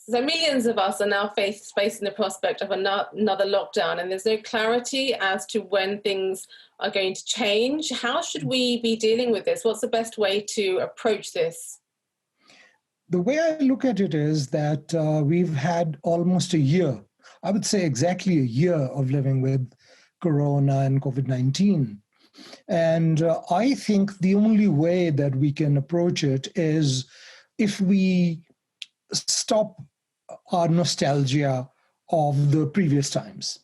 So millions of us are now facing the prospect of another lockdown, and there's no clarity as to when things are going to change. How should we be dealing with this? What's the best way to approach this? The way I look at it is that we've had almost a year, I would say exactly a year of living with Corona and COVID-19. And I think the only way that we can approach it is if we stop our nostalgia of the previous times,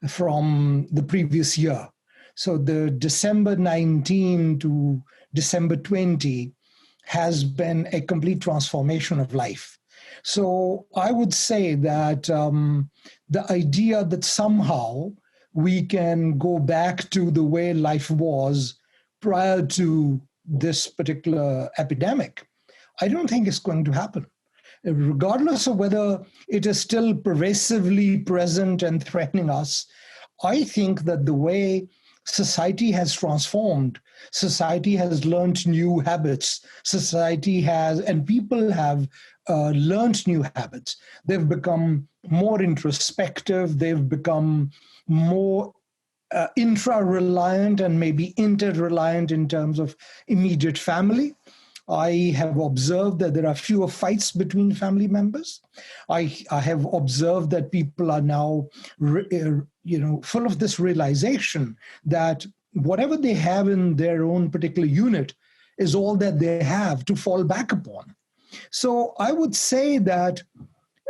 from the previous year. So the December 19 to December 20 has been a complete transformation of life. So I would say that the idea that somehow we can go back to the way life was prior to this particular epidemic, I don't think it's going to happen. Regardless of whether it is still pervasively present and threatening us, I think that the way society has transformed, society has learned new habits, society has, and people have learned new habits. They've become more introspective, they've become more intra-reliant and maybe inter-reliant in terms of immediate family. I have observed that there are fewer fights between family members. I have observed that people are now, full of this realization that whatever they have in their own particular unit is all that they have to fall back upon. So I would say that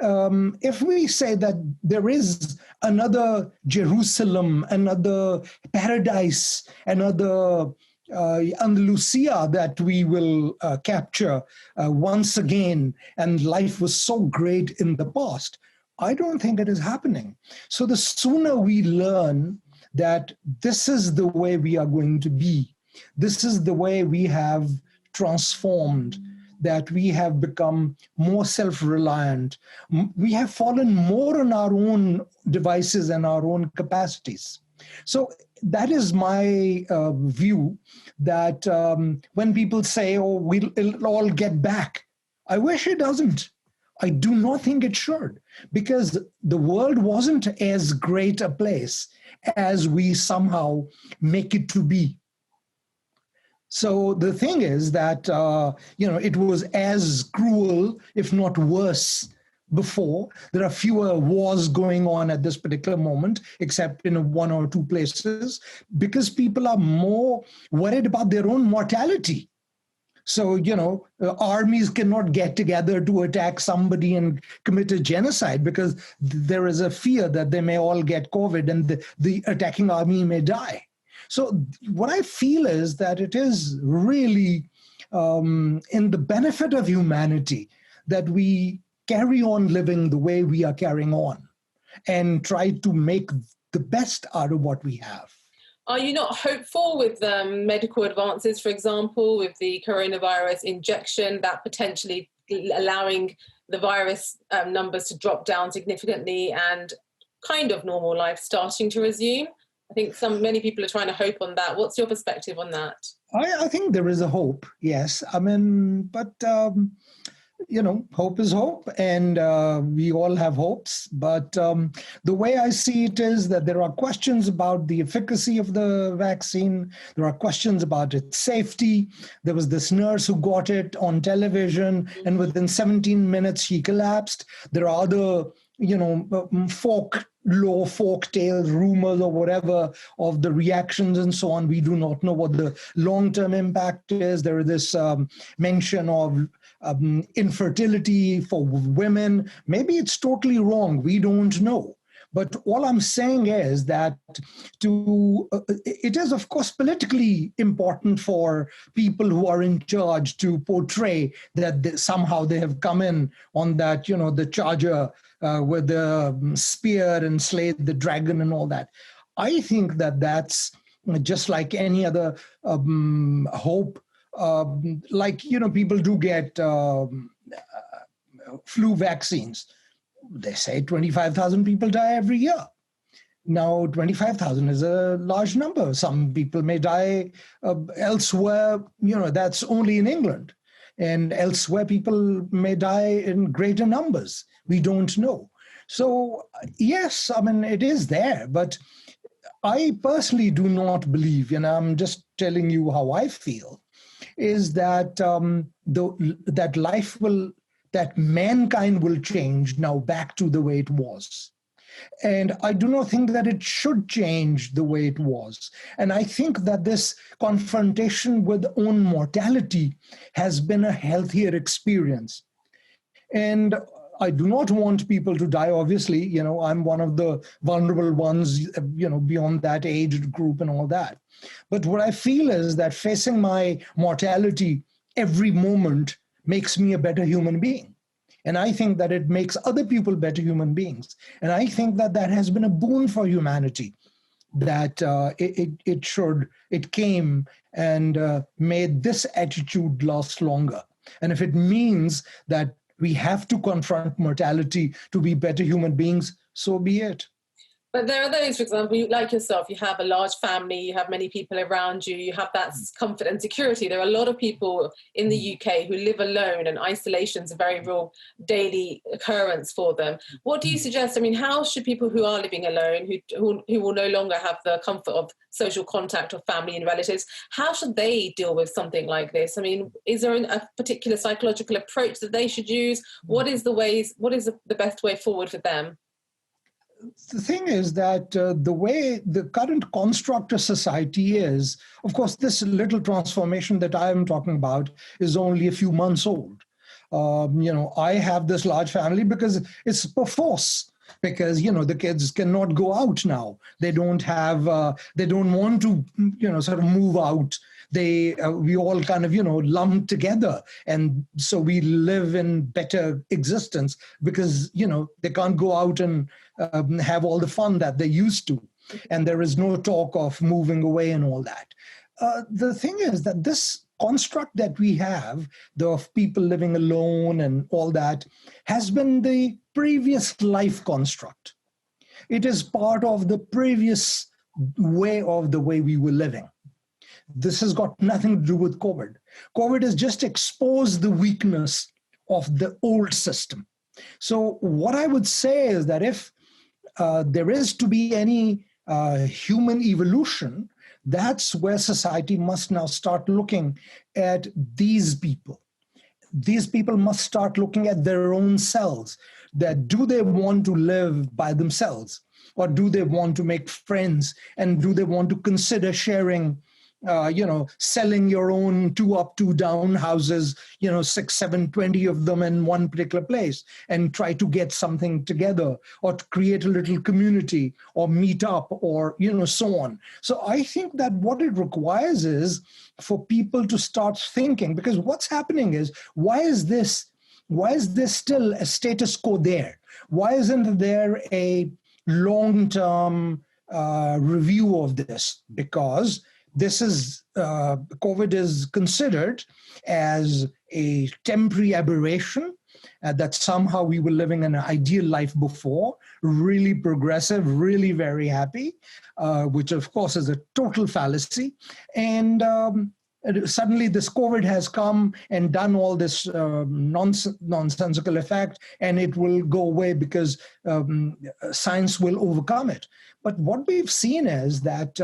if we say that there is another Jerusalem, another paradise, another Andalusia that we will capture once again, and life was so great in the past, I don't think it is happening. So the sooner we learn that this is the way we are going to be, this is the way we have transformed, that we have become more self-reliant, we have fallen more on our own devices and our own capacities. So that is my view, that when people say, oh, it'll all get back, I wish it doesn't. I do not think it should, because the world wasn't as great a place as we somehow make it to be. So the thing is that, it was as cruel, if not worse, before. There are fewer wars going on at this particular moment, except in one or two places, because people are more worried about their own mortality. So, armies cannot get together to attack somebody and commit a genocide because there is a fear that they may all get COVID and the attacking army may die. So what I feel is that it is really in the benefit of humanity that we carry on living the way we are carrying on and try to make the best out of what we have. Are you not hopeful with medical advances, for example, with the coronavirus injection, that potentially allowing the virus numbers to drop down significantly and kind of normal life starting to resume? I think many people are trying to hope on that. What's your perspective on that? I think there is a hope, yes. But hope is hope, and we all have hopes. But the way I see it is that there are questions about the efficacy of the vaccine. There are questions about its safety. There was this nurse who got it on television, and within 17 minutes, she collapsed. There are other, folk tales, rumors or whatever of the reactions and so on. We do not know what the long-term impact is. There is this mention of infertility for women. Maybe it's totally wrong. We don't know. But all I'm saying is that it is, of course, politically important for people who are in charge to portray that somehow they have come in on that, the charger with the spear and slayed the dragon and all that. I think that that's just like any other hope. People do get flu vaccines. They say 25,000 people die every year. Now, 25,000 is a large number. Some people may die elsewhere, that's only in England. And elsewhere, people may die in greater numbers. We don't know. So, yes, I mean, it is there, but I personally do not believe, and I'm just telling you how I feel, is that that life will, that mankind will change now back to the way it was. And I do not think that it should change the way it was. And I think that this confrontation with own mortality has been a healthier experience. And I do not want people to die, obviously. I'm one of the vulnerable ones, beyond that age group and all that. But what I feel is that facing my mortality every moment makes me a better human being. And I think that it makes other people better human beings. And I think that that has been a boon for humanity, that it came and made this attitude last longer. And if it means that we have to confront mortality to be better human beings, so be it. But there are those, for example, like yourself, you have a large family, you have many people around you, you have that comfort and security. There are a lot of people in the UK who live alone, and isolation is a very real daily occurrence for them. What do you suggest? I mean, how should people who are living alone, who will no longer have the comfort of social contact of family and relatives, how should they deal with something like this? I mean, is there a particular psychological approach that they should use? What is the best way forward for them? The thing is that the way the current construct of society is, of course, this little transformation that I am talking about is only a few months old. I have this large family because it's per force. Because the kids cannot go out now. They don't want to sort of move out. We all kind of lump together, and so we live in better existence because they can't go out and have all the fun that they used to, and there is no talk of moving away and all that. The thing is that this construct that we have, of people living alone and all that, has been the previous life construct. It is part of the previous way of the way we were living. This has got nothing to do with COVID. COVID has just exposed the weakness of the old system. So what I would say is that if there is to be any human evolution, that's where society must now start looking at these people. These people must start looking at their own selves. That do they want to live by themselves, or do they want to make friends, and do they want to consider sharing, selling your own 2 up, 2 down houses, 6, 7, 20 of them in one particular place, and try to get something together, or to create a little community, or meet up, or so on. So I think that what it requires is for people to start thinking, because what's happening is, why is this still a status quo there? Why isn't there a long-term review of this? Because this is COVID is considered as a temporary aberration, that somehow we were living an ideal life before, really progressive, really very happy, which of course is a total fallacy. And suddenly this COVID has come and done all this nonsensical effect, and it will go away because science will overcome it. But what we've seen is that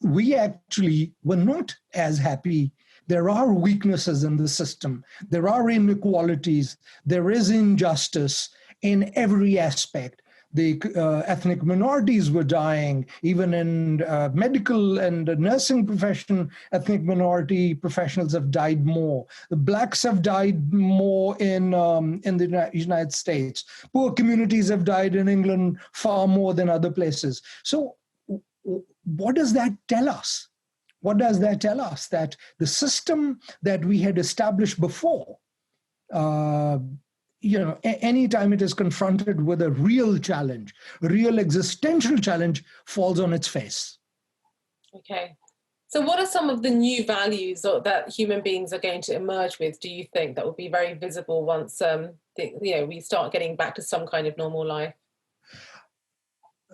we actually were not as happy. There are weaknesses in the system. There are inequalities. There is injustice in every aspect. The ethnic minorities were dying, even in medical and nursing profession. Ethnic minority professionals have died more. The blacks have died more in the United States. Poor communities have died in England far more than other places. So what does that tell us? What does that tell us? That the system that we had established before, anytime it is confronted with a real challenge, a real existential challenge, falls on its face. Okay. So what are some of the new values that human beings are going to emerge with, do you think, that will be very visible once we start getting back to some kind of normal life?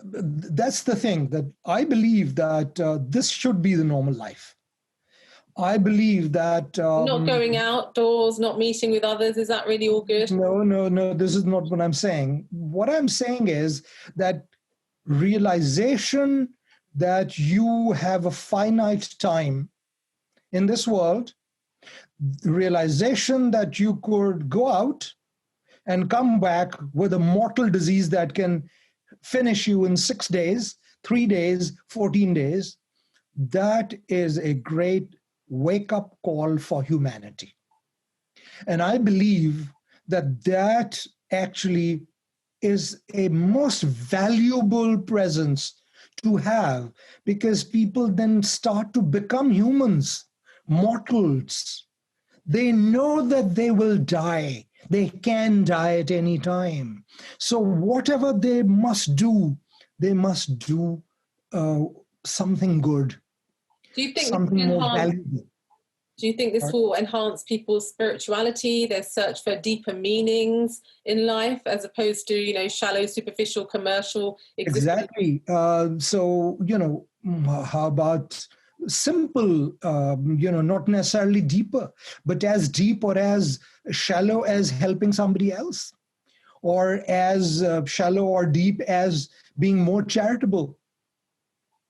That's the thing, that I believe that this should be the normal life. I believe that Not going outdoors, not meeting with others, is that really all good? no, this is not what I'm saying. What I'm saying is that realization that you have a finite time in this world, realization that you could go out and come back with a mortal disease that can finish you in 6 days, 3 days, 14 days, that is a great wake up call for humanity. And I believe that that actually is a most valuable presence to have, because people then start to become humans, mortals. They know that they will die. They can die at any time. So whatever they must do something good, Do you think something more valuable. Do you think this will enhance people's spirituality, their search for deeper meanings in life, as opposed to, you know, shallow, superficial, commercial existence? Exactly. So, how about simple, not necessarily deeper, but as deep or as shallow as helping somebody else, or as shallow or deep as being more charitable,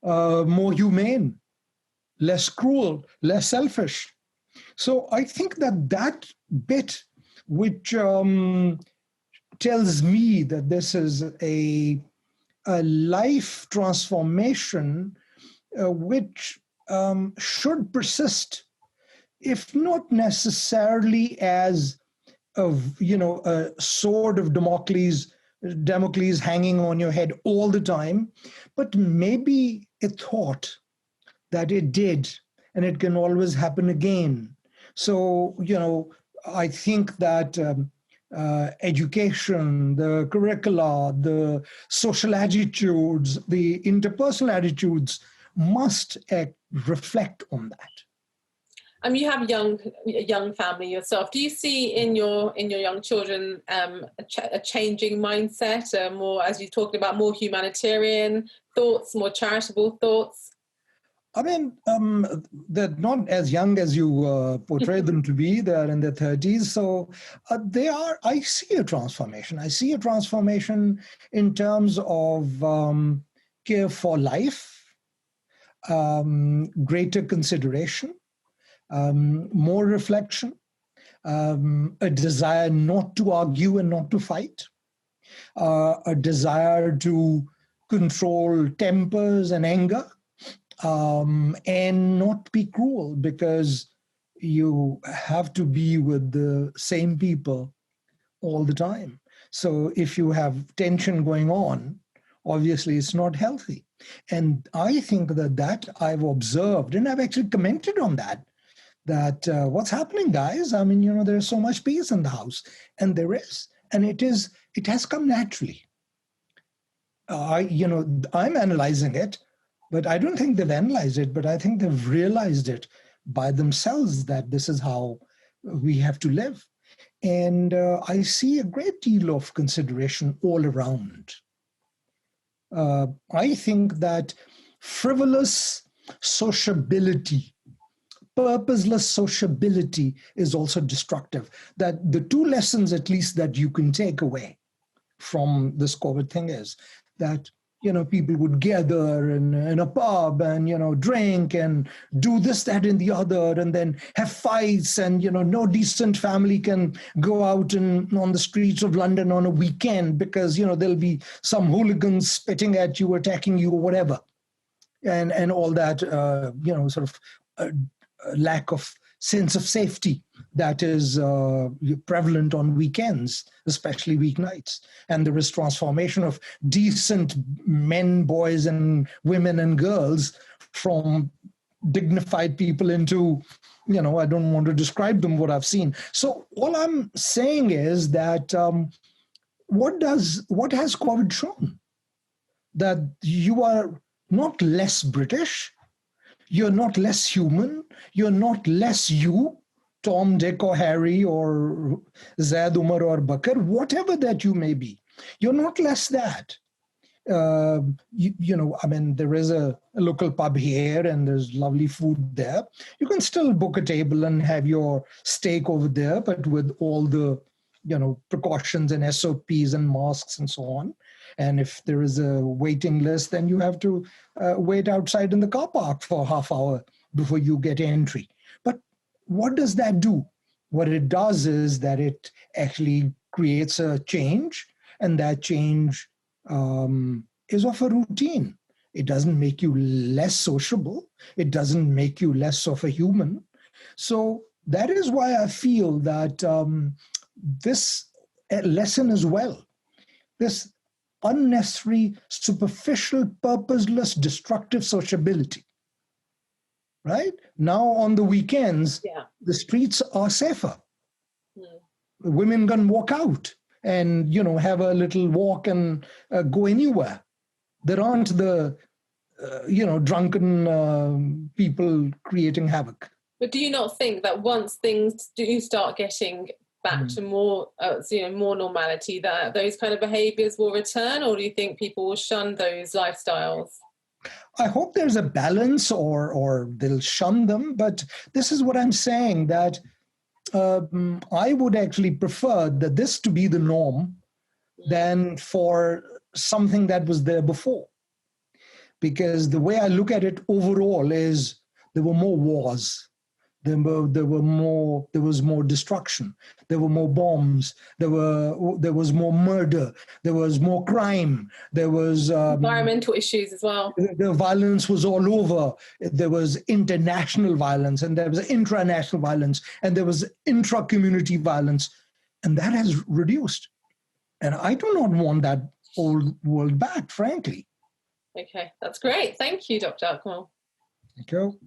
more humane, less cruel, less selfish. So I think that bit, which tells me that this is a life transformation which should persist, if not necessarily as a sword of Damocles hanging on your head all the time, but maybe a thought that it did and it can always happen again. So, I think that education, the curricula, the social attitudes, the interpersonal attitudes must reflect on that. You have a young family yourself. Do you see in your young children a changing mindset, more, as you talked about, more humanitarian thoughts, more charitable thoughts? I mean, they're not as young as you portray them to be. They're in their 30s. So they are, I see a transformation. I see a transformation in terms of care for life, greater consideration, more reflection, a desire not to argue and not to fight, a desire to control tempers and anger, and not be cruel, because you have to be with the same people all the time. So if you have tension going on, obviously it's not healthy. And I think that I've observed, and I've actually commented on that what's happening, guys? I mean, there's so much peace in the house, and there is, and it has come naturally. I'm analyzing it, but I don't think they've analyzed it, but I think they've realized it by themselves, that this is how we have to live. And I see a great deal of consideration all around. I think that frivolous sociability, purposeless sociability is also destructive. That the two lessons, at least, that you can take away from this COVID thing is that, people would gather in a pub and, drink and do this, that, and the other, and then have fights, and, no decent family can go out on the streets of London on a weekend because, there'll be some hooligans spitting at you, attacking you, or whatever. And all that, sort of lack of sense of safety that is prevalent on weekends, especially weeknights. And there is transformation of decent men, boys, and women and girls from dignified people into, I don't want to describe them, what I've seen. So all I'm saying is that what has COVID shown? That you are not less British, you're not less human, you're not less you, Tom, Dick, or Harry, or Zaid, Umar, or Bakr, whatever that you may be. You're not less that. I mean, there is a local pub here and there's lovely food there. You can still book a table and have your steak over there, but with all the, precautions and SOPs and masks and so on. And if there is a waiting list, then you have to wait outside in the car park for a half hour before you get entry. But what does that do? What it does is that it actually creates a change, and that change is of a routine. It doesn't make you less sociable. It doesn't make you less of a human. So that is why I feel that this lesson as well, this unnecessary, superficial, purposeless, destructive sociability, right? Now on the weekends, the streets are safer. Women can walk out and, have a little walk and go anywhere. There aren't the, drunken people creating havoc. But do you not think that once things do start getting back to more, more normality, that those kind of behaviours will return, or do you think people will shun those lifestyles? I hope there's a balance, or they'll shun them. But this is what I'm saying, that I would actually prefer that this to be the norm than for something that was there before. Because the way I look at it overall is there were more wars. There was more destruction. There were more bombs. There was more murder. There was more crime. There was environmental issues as well. The violence was all over. There was international violence, and there was intranational violence, and there was intra-community violence, and that has reduced. And I do not want that old world back, frankly. Okay, that's great. Thank you, Dr. Akmal. Thank you.